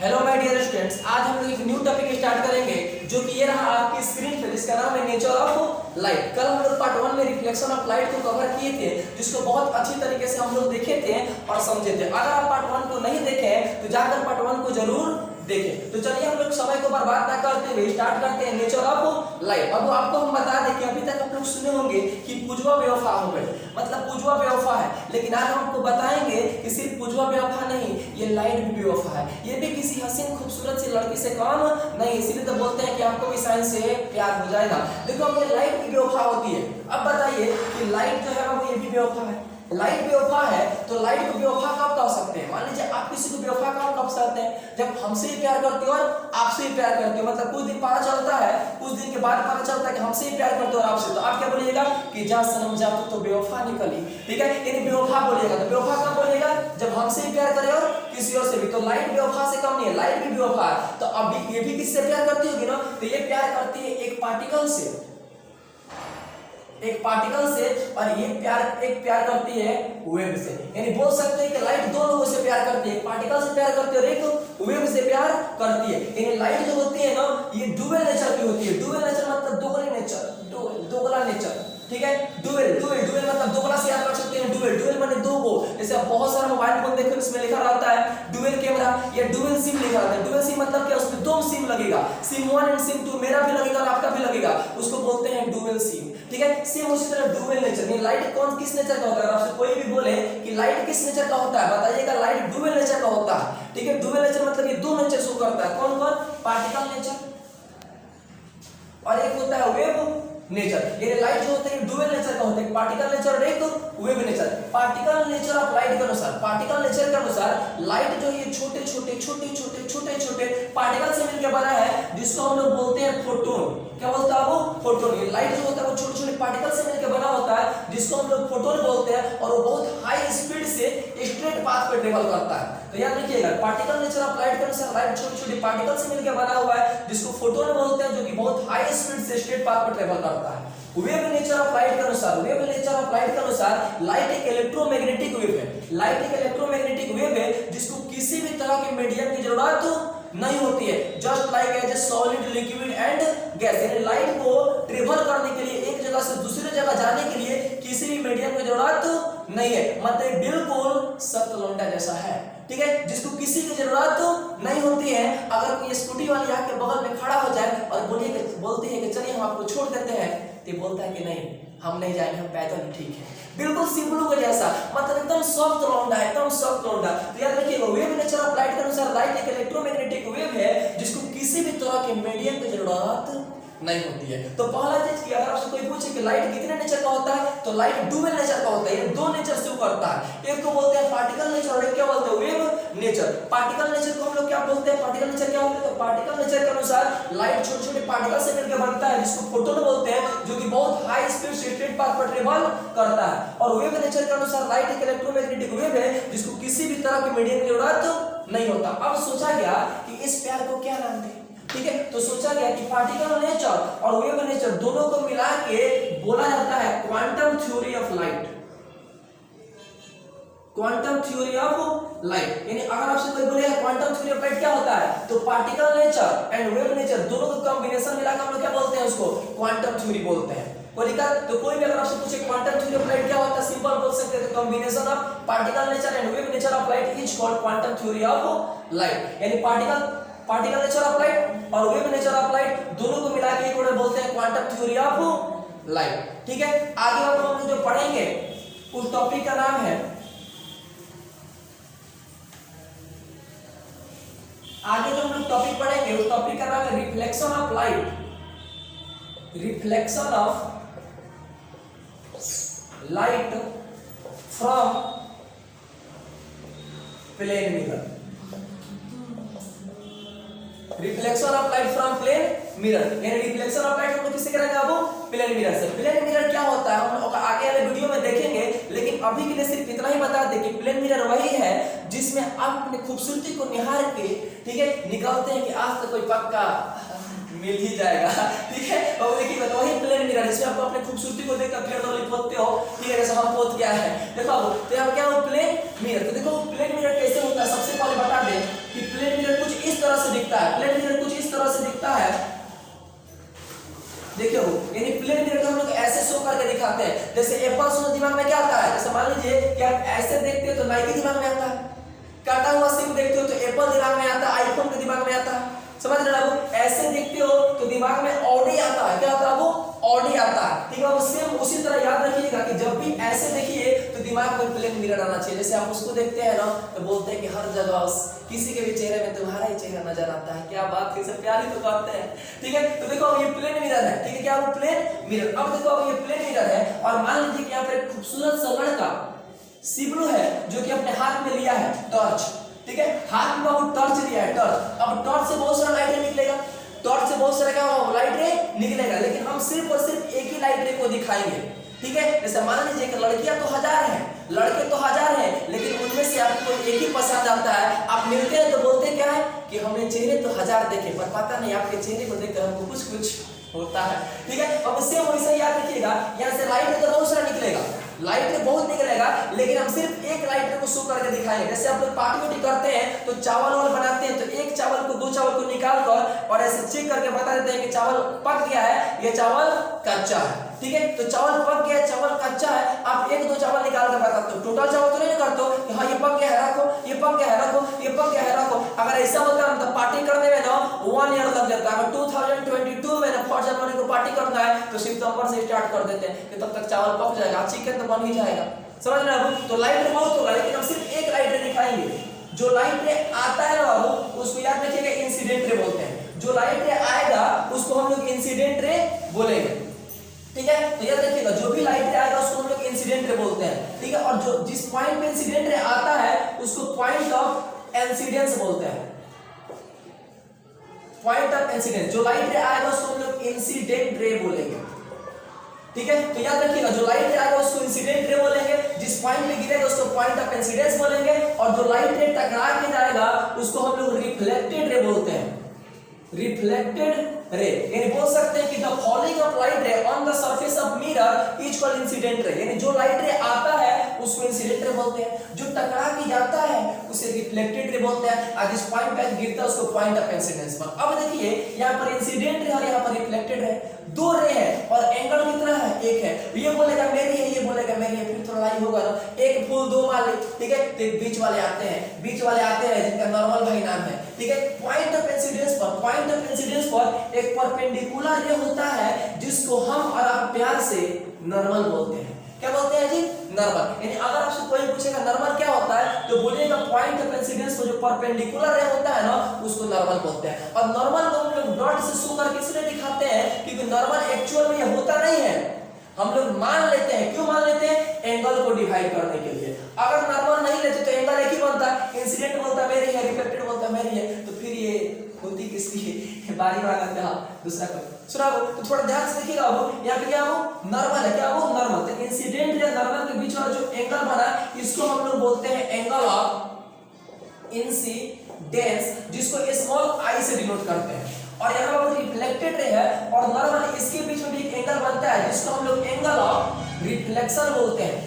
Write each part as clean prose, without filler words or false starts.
Hello my dear students, आज हम लोग एक न्यू टॉपिक स्टार्ट करेंगे जो कि ये रहा आपकी स्क्रीन पे, जिसका नाम है नेचर ऑफ लाइट। कल हम लोग पार्ट 1 में रिफ्लेक्शन ऑफ लाइट को कवर किए थे, जिसको बहुत अच्छी तरीके से हम लोग देखे थे और समझे थे। अगर आप पार्ट 1 को नहीं देखे तो जाकर पार्ट 1 को जरूर देखें। तो चलिए हम लोग समय को बर्बाद ना करते हुए स्टार्ट करते हैं नेचर ऑफ लाइट। अब आपको हम बता दें कि अभी तक आप लोग सुने होंगे कि पूजवा बेवफा हो गए, मतलब पूजवा बेवफा है, लेकिन आज हम आपको बताएंगे कि सिर्फ पूजवा बेवफा नहीं, ये लाइट भी बेवफा है। ये भी किसी हसीन खूबसूरत सी लड़की से कम नहीं, इसीलिए तो बोलते हैं कि आपको भी साइंस से प्यार हो जाएगा। देखो अब ये लाइट भी बेवफा होती है। अब बताइए कि लाइट जो है वो ये भी बेवफा है। लाइट बेवफा है तो लाइट को बेवफा कब कह सकते हैं? मान लीजिए आप किसी को बेवफा कब सकते हैं? जब हमसे ही प्यार करते हो और आपसे ही प्यार करते हो, मतलब कुछ दिन पता चलता है, कुछ दिन के बाद पता चलता है कि हमसे ही प्यार करते हो और आपसे, तो आप क्या बोलिएगा कि जा सनम जा तो बेवफा निकली। ठीक है, यानी बेवफा बोलिएगा। तो बेवफा कब बोलिएगा? जब हमसे ही प्यार करे और किसी और से भी। तो लाइट बेवफा से कम नहीं है, लाइट भी बेवफा है। तो अभी ये भी किससे प्यार करती होगी ना? तो ये प्यार करती है एक पार्टिकल से, एक पार्टिकल से, और ये एक प्यार करती है वेव से। यानी बोल सकते हैं कि लाइट दो लोगों से प्यार करती है, एक पार्टिकल से प्यार करती है और एक वेव से प्यार करती है। यानी लाइट जो होती है ना, ये डुअल नेचर की होती है। डुअल नेचर मतलब दोगली नेचर, दोगला नेचर। ठीक है, डुअल मतलब दोगला से याद रख सकते हैं। डुअल माने दो गो। जैसे आप बहुत सारा मोबाइल फोन देखो, इसमें लिखा रहता है डुअल कैमरा या डुअल सिम लिखा रहता है। डुअल सिम मतलब क्या? उसमें दो सिम लगेगा, सिम 1 एंड सिम 2, मेरा भी लगेगा और आपका भी लगेगा, उसको बोलते हैं डुअल सिम। ठीक है, सेम उसी तरह डुअल नेचर। नहीं, लाइट कौन किस नेचर का होता है? आपसे कोई भी बोले कि लाइट किस नेचर का होता है, बताइएगा लाइट डुअल नेचर का होता है। ठीक है, डुअल नेचर मतलब ये दो नेचर शो करता है। कौन कौन? पार्टिकल नेचर और एक होता है वेव नेचर। ये लाइट जो होता है डुअल नेचर का होता है, पार्टिकल नेचर और एक wave nature. Particle nature of light के अनुसार, पार्टिकल नेचर के अनुसार लाइट जो ये छोटे छोटे पार्टिकल से मिलकर बना है, जिसको हम लोग बोलते हैं फोटोन। क्या बोलता है वो? फोटोन। ये लाइट जो होता है वो छोटे पार्टिकल से मिलकर बना होता है, जिसको हम लोग फोटोन बोलते हैं, और वो बहुत हाई स्पीड से स्ट्रेट पाथ पे ट्रेवल करता है। तो याद रखिएगा, पार्टिकल नेचर ऑफ लाइट के अनुसार लाइट छोटे पार्टिकल से मिलकर बना हुआ है, जिसको फोटोन बोलते हैं, जो कि बहुत हाई स्पीड से स्ट्रेट पाथ पे ट्रेवल करता है। वेव नेचर ऑफ लाइट के अनुसार, वेव नेचर ऑफ लाइट के अनुसार लाइट एक इलेक्ट्रोमैग्नेटिक वेव है। लाइट एक इलेक्ट्रोमैग्नेटिक वेव है, जिसको किसी भी तरह के मीडियम की जरूरत नहीं होती है। Just like as a solid, liquid and gas. यानी लाइट को ट्रेवल करने के लिए, एक जगह से दूसरी जगह जाने के लिए किसी भी मीडियम की जरूरत नहीं है। मतलब बिल्कुल सख्त लोंडा जैसा है। ठीक है, जिसको किसी की जरूरत नहीं होती है। अगर कोई स्कूटी वाली आके बगल में खड़ा हो जाए और बोलती है कि चलिए हम आपको छोड़ देते हैं, तो बोलता है कि नहीं, हम नहीं जाएंगे, हम पैदल ही ठीक है। बिल्कुल सिंपल का जैसा, मतलब एकदम सॉफ्ट लौंडा है, एकदम सॉफ्ट लौंडा। तो याद रखिएगा, वेव नेचर ऑफ लाइट के अनुसार लाइट एक इलेक्ट्रोमैग्नेटिक वेव है, जिसको किसी भी तरह के मीडियम की जरूरत नहीं होती है। तो पहला चीज कि अगर आपसे कोई पूछे कि लाइट कितने नेचर का होता है, तो लाइट डुअल नेचर का होता है। ये दो नेचर से करता है। एक को बोलते हैं पार्टिकल नेचर और एक क्या बोलते हैं? Wave nature. पार्टिकल नेचर को हम लोग क्या बोलते हैं? पार्टिकल नेचर क्या होता है? तो पार्टिकल नेचर के अनुसार लाइट छोटे पार्टिकल से मिलकर बनता है, जिसको फोटोन बोलते हैं, जो कि बहुत हाई स्पीड से स्ट्रेट पाथ पर ट्रेवल करता है। और वेव नेचर के अनुसार लाइट एक इलेक्ट्रोमैग्नेटिक वेव है, जिसको किसी भी तरह के मीडियम की जरूरत नहीं होता। अब सोचा गया कि इस प्यार को क्या नाम दें? ठीक है, तो सोचा गया कि पार्टिकल नेचर और वेव नेचर दोनों को मिला के बोला जाता है quantum theory of light. Quantum theory of light. यानी अगर आपसे कोई बोलेगा क्वांटम थ्योरी ऑफ लाइट क्या होता है, तो particle nature and wave nature दोनों का कॉम्बिनेशन मिलाकर हम लोग क्या बोलते हैं? उसको क्वांटम थ्योरी बोलते हैं। तो कोई भी अगर आपसे पूछे क्वांटम थ्योरी ऑफ लाइट क्या होता है, सिंपल बोल सकते हैं, तो combination of particle nature and wave nature of light is called quantum theory of light. यानी पार्टिकल नेचर ऑफ लाइट और वेव नेचर ऑफ लाइट दोनों को मिला के एक वर्ड बोलते हैं क्वांटम थ्योरी ऑफ लाइट। ठीक है, आगे हम लोग जो पढ़ेंगे उस टॉपिक का नाम है, आगे जो हम लोग टॉपिक पढ़ेंगे उस टॉपिक का नाम है reflection of light. Reflection of light from plane mirror. Reflection of light from plane mirror. यानी रिफ्लेक्शन ऑफ लाइट हम लोग किससे करेंगे? अब प्लेन मिरर से। प्लेन मिरर क्या होता है हम लोग आगे वाले वीडियो में देखेंगे, लेकिन अभी के लिए सिर्फ इतना ही बता दें कि प्लेन मिरर वही है जिसमें आप अपनी खूबसूरती को निहार के, ठीक है, निकालते हैं कि आज तो कोई पक्का मिल ही जाएगा। ठीक है, और देखिए तो वही प्लेन मिरर जिसमें आप अपनी खूबसूरती को देखकर फिर तो पोतते हो। ठीक है, जैसे हम पोत क्या है देखो। तो यहाँ क्या हो? Plane mirror. तो देखो प्लेन मिरर कैसे होता है, सबसे पहले बता दें कि प्लेन मिरर कुछ इस देखिए वो यानी प्लेन मिरर हम लोग ऐसे शो करके दिखाते हैं। जैसे एप्पल सुनो दिमाग में क्या आता है, जैसे मान लीजिए कि आप ऐसे देखते हो तो नाइकी दिमाग में आता है, काटा हुआ सिम देखते हो तो एप्पल दिमाग में आता है, आईफोन के दिमाग में आता है, समझ रहे हो। ऐसे देखते हो तो दिमाग में ऑडी आता है, क्या आता है वो ऑडी आता है, ठीक है। वो सेम उसी तरह याद रखिएगा कि जब भी ऐसे देखिए तो दिमाग में प्लेन मिरर आना चाहिए। जैसे आप उसको देखते हैं ना तो बोलते हैं कि हर जगह किसी के भी चेहरे में तुम्हारा ही चेहरा नजर आता है, क्या बात, कैसे प्यारी तो बात है, ठीक है। तो देखो ये प्लेन मिरर है, ठीक है, क्या वो प्लेन मिरर। अब देखो अब ये प्लेन मिरर है और मान लीजिए कि यहाँ पे एक खूबसूरत सा लड़का शिबलू है जो कि अपने हाथ में लिया है टॉर्च, ठीक है, हाथ में वो टॉर्च लिया है टॉर्च। अब टॉर्च से बहुत सारा लाइट निकलेगा, टॉर्च से बहुत सारा क्या होगा लाइट रे निकलेगा, लेकिन हम सिर्फ और सिर्फ एक ही लाइट रे को दिखाएंगे, ठीक है। जैसे मान लीजिए कि लड़कियां तो हजार हैं, लड़के तो हजार हैं, लेकिन उनमें से आपको एक ही पसंद आता है। आप मिलते हैं तो बोलते क्या है कि हमने चेहरे तो हजार देखे पर पता नहीं आपके चेहरे को देखकर हमको कुछ कुछ होता है, ठीक है। अब उससे वैसा याद रखिएगा, यहाँ से लाइट तो बहुत सारा निकलेगा, लाइट बहुत निकलेगा, लेकिन हम सिर्फ एक लाइट को शो करके दिखाएंगे। जैसे आप लोग पार्टी वार्टी करते हैं तो चावल वाल बनाते हैं तो एक चावल को दो चावल को निकाल कर और ऐसे चेक करके बता देते हैं कि चावल पक गया है, ये चावल कच्चा है, ठीक है। तो चावल पक गया, चावल कच्चा है, आप एक दो चावल निकाल कर बताते हो, टोटल चावल तो नहीं करते हो कि हाँ ये पक गया है रखो, ये पक गया है रखो, ये पक गया है रखो। अगर ऐसा होता है तो पार्टी करने में ना 1 ईयर लग जाता है। अगर 2022 में ना 4 जनवरी को पार्टी करना है तो सितंबर से स्टार्ट कर देते हैं कि तब तक चावल पक जाएगा, चिकन तो बन ही जाएगा, समझ रहे हो। तो लाइट बहुत होगा, लेकिन हम सिर्फ एक लाइट रे दिखाएंगे। जो लाइट रे आता है ना बाबू उसको याद रखिएगा इंसिडेंट रे बोलते हैं, जो लाइट रे आएगा उसको हम लोग इंसिडेंट रे बोलेंगे, ठीक है। तो याद रखिएगा जो भी लाइट रे आएगा उसको हम लोग इंसिडेंट रे बोलते हैं, ठीक है। और जो जिस पॉइंट पे इंसिडेंट रे आता है उसको पॉइंट ऑफ इंसिडेंस बोलते हैं, पॉइंट ऑफ इंसिडेंस। जो लाइट रे आएगा उसको हम लोग इंसिडेंट रे बोलेंगे, ठीक है। तो याद रखिएगा जो लाइट रे आएगा उसको इंसिडेंट रे बोलेंगे, जिस पॉइंट पे गिरेगा उसको पॉइंट ऑफ इंसिडेंस बोलेंगे, और जो लाइट रे टकरा के जाएगा उसको हम लोग रिफ्लेक्टेड रे बोलते हैं, रिफ्लेक्टेड रे। यानी बोल सकते हैं कि द फॉलिंग ऑफ लाइट रे on the surface of mirror is called incident ray. यानी जो लाइट रे आता है उसको इंसिडेंट रे बोलते हैं, जो टकरा के जाता है उसे रिफ्लेक्टेड रे बोलते हैं, और जिस पॉइंट पे गिरता है उसको पॉइंट ऑफ इंसिडेंस पर। अब देखिए यहाँ पर इंसिडेंट रे और यहाँ पर रिफ्लेक्टेड रे, दो रे है और एंगल कितना है, एक है। ये बोलेगा मेरी है, ये बोलेगा मेरी है, फिर थोड़ा लड़ाई होगा ना, एक फूल दो माली, ठीक है। तो बीच वाले आते हैं, बीच वाले आते हैं जिनका नॉर्मल भाई नाम है, ठीक है। पॉइंट ऑफ इंसिडेंस पर, पॉइंट ऑफ इंसिडेंस पर एक परपेंडिकुलर रे होता है जिसको हम और आप प्यार से नॉर्मल बोलते हैं। क्या बोलते हैं जी, नॉर्मल। यानी अगर आपसे कोई पूछेगा नॉर्मल क्या होता है तो बोलिएगा पॉइंट ऑफ इंसिडेंस पर जो परपेंडिकुलर रे होता है ना उसको नॉर्मल बोलते हैं। और नॉर्मल को हम लोग डॉट से शो करके इसलिए दिखाते हैं क्योंकि नॉर्मल एक्चुअल में ये होता नहीं है, हम लोग मान लेते हैं। क्यों मान लेते हैं, एंगल को डिवाइड करने के लिए। अगर नॉर्मल नहीं लेते तो एंगल एक ही बनता है, इंसिडेंट बोलता मेरी है, रिफ्लेक्टेड बोलता मेरी है, तो फिर ये होती किसकी है, बारी वाला का दूसरा का। सुना तो थोड़ा ध्यान से देखिएगा। अब यहाँ पे क्या वो नॉर्मल है, क्या वो नॉर्मल। तो इंसिडेंट या नॉर्मल के बीच वाला जो एंगल बना इसको हम लोग बोलते हैं एंगल ऑफ इंसिडेंस, जिसको स्मॉल आई से डिनोट करते हैं। और यहाँ पर रिफ्लेक्टेड रे है और नॉर्मल, इसके बीच में भी एक एंगल बनता है जिसको हम लोग एंगल ऑफ रिफ्लेक्शन बोलते हैं,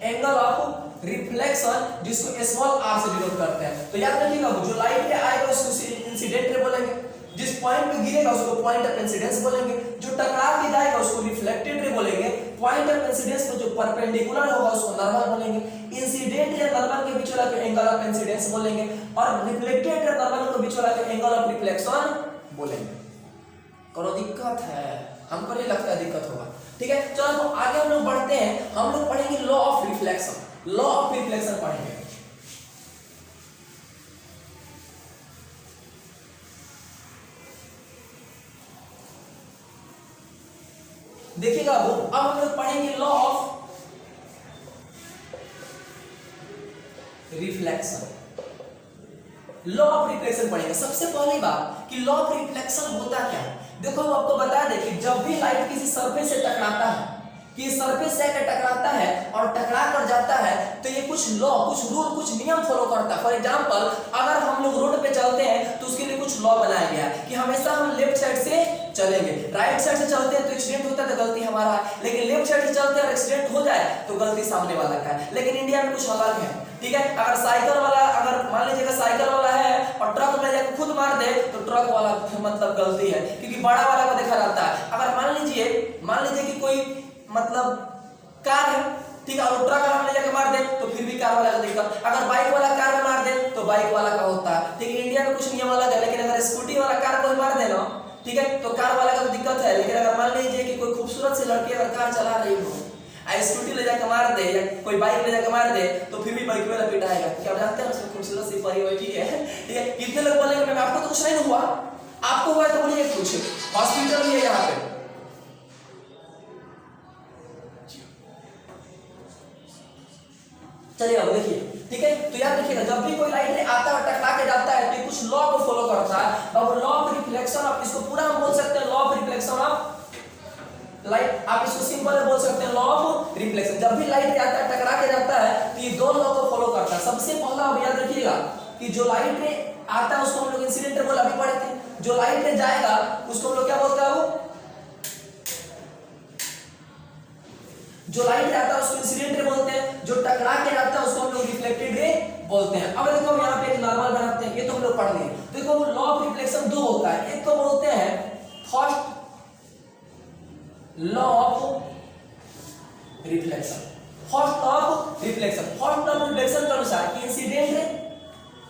एंगल ऑफ रिफ्लेक्शन, जिसको स्मॉल आर से डिनोट करते हैं। तो याद रखिएगा जो लाइट रे आएगा उसको इंसिडेंट रे बोलेंगे, जिस पॉइंट पे गिरेगा उसको पॉइंट ऑफ इंसिडेंस बोलेंगे, जो टकरा के जाएगा उसको रिफ्लेक्टेड रे बोलेंगे, पॉइंट ऑफ इंसिडेंस पे जो परपेंडिकुलर होगा उसको नॉर्मल बोलेंगे, इंसिडेंट या नॉर्मल के बीच वाला को एंगल ऑफ इंसिडेंस बोलेंगे, और रिफ्लेक्टेड या नॉर्मल के बीच वाला को एंगल ऑफ रिफ्लेक्शन बोलेंगे। कोनो दिक्कत है, हमको नहीं लगता दिक्कत होगा, ठीक है। चलो तो आगे हम लोग बढ़ते हैं, हम लोग पढ़ेंगे law of reflection, law of reflection पढ़ेंगे। देखिएगा अब हम लोग पढ़ेंगे law of reflection, law of reflection पढ़ेंगे। सबसे पहली बात कि लॉ ऑफ रिफ्लेक्शन होता क्या है। देखो हम आपको बता दें कि जब भी लाइट किसी सरफेस से टकराता है, कि सरफेस से टकराता है और टकरा कर जाता है तो ये कुछ लॉ, कुछ रूल, कुछ नियम फॉलो करता है। फॉर एग्जांपल अगर हम लोग रोड पे चलते हैं तो उसके लिए कुछ लॉ बनाया गया है कि हमेशा हम लेफ्ट साइड से चलेंगे, राइट साइड से चलते हैं तो एक्सीडेंट होता है तो गलती हमारा है, लेकिन लेफ्ट साइड से चलते हैं और एक्सीडेंट हो जाए तो गलती सामने वाला का है। लेकिन इंडिया में कुछ अलग है, ठीक है। अगर साइकिल वाला, अगर मान लीजिएगा साइकिल वाला है और ट्रक में जाकर खुद मार दे तो ट्रक वाला मतलब गलती है, क्योंकि बड़ा वाला को देखा जाता है। अगर मान लीजिए कि कोई मतलब कार है, ठीक है, और ट्रक वाला ले जाकर मार दे तो फिर भी कार वाला का दिक्कत। अगर बाइक वाला कार में मार दे तो बाइक वाला का होता है। ठीक है, इंडिया में कुछ नियम अलग है, लेकिन अगर स्कूटी वाला कार को मार दे ना, ठीक है, तो कार वाला का तो दिक्कत है। लेकिन अगर मान लीजिए कि कोई खूबसूरत सी लड़की अगर कार चला रही हो, स्कूटी ले जाकर मार दे या कोई बाइक ले जाकर मार दे तो फिर भी बाइक वाला पिटाएगा। क्या आप जानते हैं उसमें खूबसूरत सी परी बैठी है, ठीक है। कितने लोग बोलेंगे मैम आपको तो कुछ नहीं हुआ, आपको हुआ तो बोलिए कुछ, हॉस्पिटल भी है यहाँ पे। चलिए अब देखिए, ठीक है, तो यार देखिएगा जब भी कोई लाइट रे आता है टकरा के जाता है तो कुछ लॉ को फॉलो करता है। अब लॉ ऑफ रिफ्लेक्शन, आप इसको पूरा हम बोल सकते हैं law of reflection of light, आप इसको सिंपल बोल सकते हैं लॉ ऑफ रिफ्लेक्शन। जब भी लाइट आता है टकरा के जाता है तो ये दो लॉ को फॉलो करता है। सबसे पहला अब याद रखिएगा कि जो लाइट रे आता है उसको हम लोग इंसिडेंट बोल अभी पढ़े थे, जो लाइट रे जाएगा उसको हम लोग क्या बोलते हैं, वो जो लाइट रे आता है उसको इंसिडेंट रे बोलते हैं, जो टकरा के जाता है उसको हम लोग रिफ्लेक्टेड रे बोलते हैं। अब देखो हम यहाँ पे एक नॉर्मल बनाते हैं, ये तो हम लोग पढ़ लिए। देखो लॉ ऑफ रिफ्लेक्शन दो होता है, एक को बोलते हैं first law of reflection, first law of reflection. First law of reflection के अनुसार कि incident ray,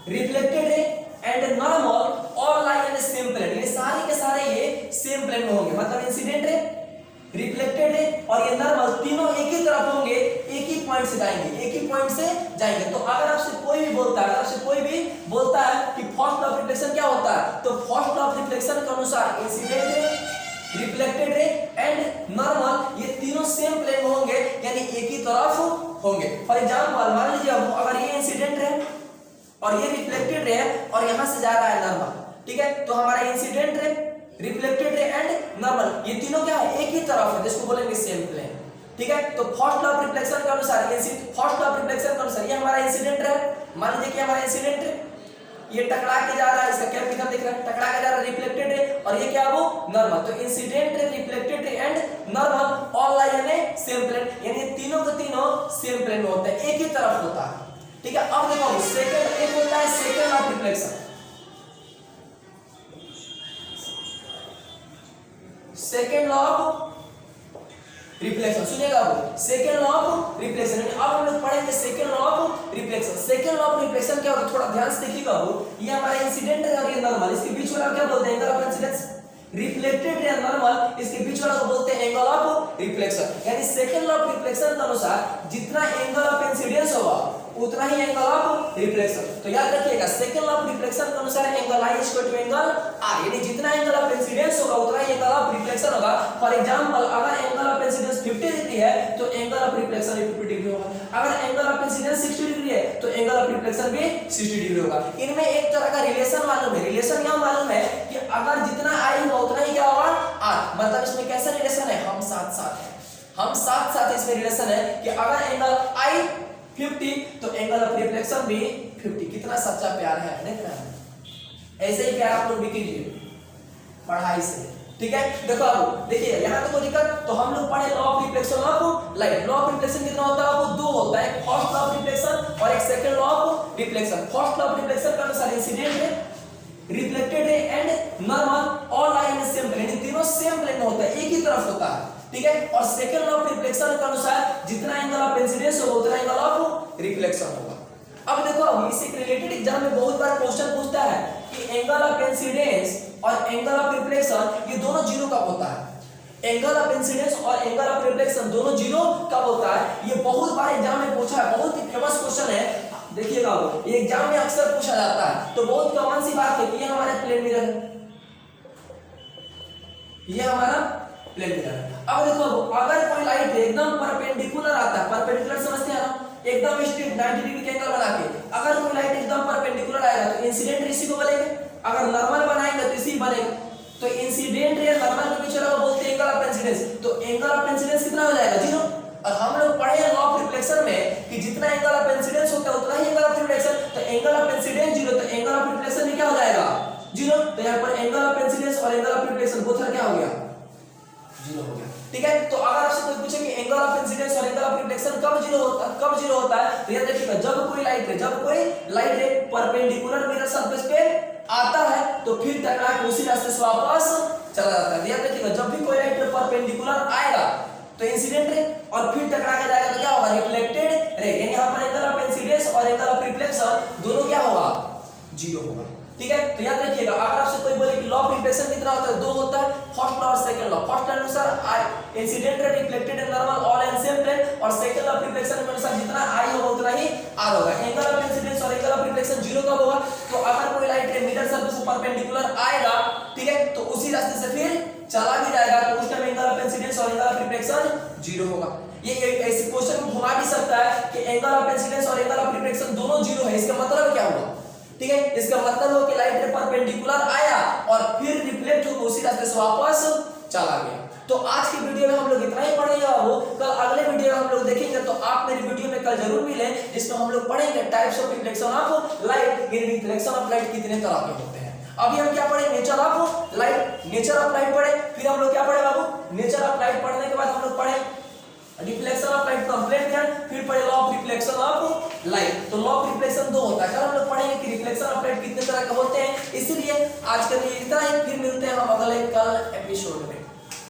reflected ray and normal all lie in same plane, ये सारे के सारे ये सेम प्लेन में होंगे। मतलब इंसिडेंट रे, रिफ्लेक्टेड रे और ये नॉर्मल तीनों एक ही तरफ होंगे, एक ही पॉइंट से जाएंगे, एक ही पॉइंट से जाएंगे। तो अगर आपसे कोई भी बोलता है, कि फर्स्ट लॉ ऑफ रिफ्लेक्शन क्या होता है, तो फर्स्ट लॉ ऑफ रिफ्लेक्शन के अनुसार incident ray, reflected ray and normal ये तीनों सेम प्लेन में होंगे, यानी एक ही तरफ होंगे। फॉर एग्जांपल मान लीजिए अगर ये इंसिडेंट रे और ये रिफ्लेक्टेड रे और यहां से जा रहा है नॉर्मल, ठीक है, तो हमारा incident ray, reflected ray and normal ये तीनों क्या है, एक ही तरफ है, जिसको बोलेंगे सेम प्लेन। ठीक है, तो फर्स्ट लॉ ऑफ रिफ्लेक्शन के अनुसार फर्स्ट लॉ ऑफ रिफ्लेक्शन के अनुसार ये हमारा इंसिडेंट रे, मान लीजिए कि हमारा इंसिडेंट रे ये टकरा के जा रहा है, इसका कैप किधर दिख रहा है, टकरा के जा रहा है, रिफ्लेक्टेड रे और ये क्या है वो नॉर्मल। तो incident ray, reflected ray and normal all lie in same plane, यानी तीनों के तीनों सेम प्लेन में होते हैं, एक ही तरफ होता है। ठीक है, अब देखो सेकंड एक होता है second law of reflection, second law of reflection, सुनिएगा वो सेकंड लॉ ऑफ रिफ्लेक्शन। अब हम लोग पढ़ेंगे second law of reflection. Second law of reflection क्या होता है, थोड़ा ध्यान से देखिएगा वो, ये हमारा इंसिडेंट है और ये नॉर्मल, इसके बीच वाला क्या बोलते हैं, angle of incidence. Reflected ray normal, इसके बीच वाला को बोलते हैं एंगल ऑफ रिफ्लेक्शन। यानी सेकंड लॉ ऑफ रिफ्लेक्शन के अनुसार जितना एंगल ऑफ इंसिडेंस होगा उतना ही एंगल ऑफ रिफ्लेक्शन। तो याद रखिएगा सेकंड लॉ ऑफ रिफ्लेक्शन के अनुसार angle i equal to angle r, यानी जितना एंगल ऑफ इंसिडेंस होगा उतना ही एंगल ऑफ रिफ्लेक्शन होगा। फॉर एग्जांपल अगर एंगल ऑफ इंसिडेंस 50 डिग्री है तो एंगल ऑफ रिफ्लेक्शन 50 डिग्री होगा, अगर एंगल ऑफ इंसिडेंस 60 डिग्री है तो एंगल ऑफ रिफ्लेक्शन भी 60 डिग्री होगा। इनमें एक तरह का रिलेशन मालूम है, रिलेशन यह मालूम है कि अगर जितना आई होगा उतना ही क्या होगा आर। मतलब इसमें कैसा रिलेशन है, हम साथ साथ है, हम साथ साथ इसमें रिलेशन है कि अगर एंगल आई 50 तो एंगल ऑफ रिफ्लेक्शन भी 50। कितना सच्चा प्यार है, देख रहे हैं, ऐसे ही प्यार आप लोग भी कीजिए पढ़ाई से। ठीक है, देखो अब देखिए यहाँ तो कोई दिक्कत, तो हम लोग पढ़े law of reflection of light. Law of reflection कितना होता है, वो दो होता है, फर्स्ट लॉ ऑफ रिफ्लेक्शन और एक second law of reflection. First law of reflection के अनुसार incident ray, reflected ray and normal all lie in same plane, यानी तीनों सेम प्लेन में होता है, एक ही तरफ होता है। ठीक है, और सेकंड लॉ ऑफ रिफ्लेक्शन के अनुसार जितना एंगल ऑफ इंसिडेंस होगा उतना एंगल ऑफ रिफ्लेक्शन होगा। अब देखो इससे रिलेटेड एग्जाम में बहुत बार क्वेश्चन पूछता है कि एंगल ऑफ इंसिडेंस और एंगल ऑफ रिफ्लेक्शन ये दोनों जीरो कब होता है, एंगल ऑफ इंसिडेंस और एंगल ऑफ रिफ्लेक्शन दोनों जीरो कब होता है। ये बहुत बार एग्जाम में पूछा है, बहुत ही फेमस क्वेश्चन है, देखिएगा ये एग्जाम में अक्सर पूछा जाता है। तो बहुत कॉमन सी बात है कि ये हमारा प्लेन मिरर है, ये हमारा प्लेन मिरर है। अब देखो अगर कोई लाइट एकदम परपेंडिकुलर आता है, परपेंडिकुलर समझते हैं ना, एकदम स्ट्रेट 90 डिग्री के एंगल बना के अगर कोई लाइट एकदम परपेंडिकुलर आएगा तो इंसिडेंट इसी को बनेगा, अगर नॉर्मल बनाएंगे तो इसी बनेगा। तो इंसिडेंट रे नॉर्मल के बीच वाला को बोलते हैं एंगल ऑफ इंसिडेंस, तो एंगल ऑफ इंसिडेंस कितना हो जाएगा, जीरो। और हम लोग पढ़े हैं लॉ ऑफ रिफ्लेक्शन में कि जितना एंगल ऑफ इंसिडेंस होता है उतना ही एंगल ऑफ रिफ्लेक्शन, तो एंगल ऑफ इंसिडेंस जीरो तो एंगल ऑफ रिफ्लेक्शन भी क्या हो जाएगा, जीरो। तो यहाँ पर एंगल ऑफ इंसिडेंस और एंगल ऑफ रिफ्लेक्शन बोथ क्या हो गया, जीरो हो गया। ठीक है, तो अगर आपसे कोई पूछे कि एंगल ऑफ इंसिडेंस और एंगल ऑफ रिफ्लेक्शन कब जीरो होता है, तो याद रखिएगा जब कोई लाइट रे परपेंडिकुलर मिरर सरफेस पे आता है तो फिर टकरा के उसी रास्ते से वापस चला जाता है। याद रखिएगा जब भी कोई लाइट परपेंडिकुलर आएगा तो इंसिडेंट रे और फिर टकरा के जाएगा तो क्या होगा, रिफ्लेक्टेड रे। यानी यहाँ पर एंगल ऑफ इंसिडेंस और एंगल ऑफ रिफ्लेक्शन दोनों क्या होगा, जीरो होगा। ठीक है, तो याद रखिएगा अगर आपसे कोई बोले कि लॉ ऑफ रिफ्लेक्शन कितना होता है, दो होता है, फर्स्ट लॉ और सेकंड लॉ। फर्स्ट लॉ अनुसार incident ray, reflected and normal all and same plane, और सेकंड लॉ ऑफ रिफ्लेक्शन के अनुसार जितना आई होगा उतना ही आर होगा। एंगल ऑफ इंसिडेंस और एंगल ऑफ रिफ्लेक्शन जीरो कब होगा, तो अगर कोई लाइट रे मिरर सरफेस से परपेंडिकुलर आएगा, ठीक है, तो उसी रास्ते से फिर चला भी जाएगा तो उस टाइम एंगल ऑफ इंसिडेंस और एंगल ऑफ रिफ्लेक्शन जीरो होगा। ये ऐसे क्वेश्चन में घुमा भी सकता है कि एंगल ऑफ इंसिडेंस और एंगल ऑफ रिफ्लेक्शन दोनों जीरो है, इसका मतलब क्या हुआ, ठीक है, इसका मतलब हो कि लाइट रे परपेंडिकुलर आया और फिर रिफ्लेक्ट होकर उसी रास्ते से वापस चला गया। तो आज की वीडियो में हम लोग इतना ही पढ़ेंगे बाबू, कल अगले वीडियो में हम लोग देखेंगे, तो आप मेरी वीडियो में कल जरूर मिले, जिसमें हम लोग पढ़ेंगे types of reflection of light, reflection of light कितने तरह के होते हैं। अभी हम क्या पढ़े, nature of light, nature of light पढ़े, फिर हम लोग क्या पढ़े बाबू, नेचर ऑफ लाइट पढ़ने के बाद हम लोग पढ़े रिफ्लेक्शन ऑफ लाइट कंप्लीट किया, फिर पढ़े law of reflection of light. तो लॉ ऑफ रिफ्लेक्शन दो होता है, कल हम लोग पढ़ेंगे कि रिफ्लेक्शन ऑफ लाइट कितने तरह के होते हैं। इसलिए आज के लिए इतना ही, फिर मिलते हैं हम अगले कल एपिसोड में।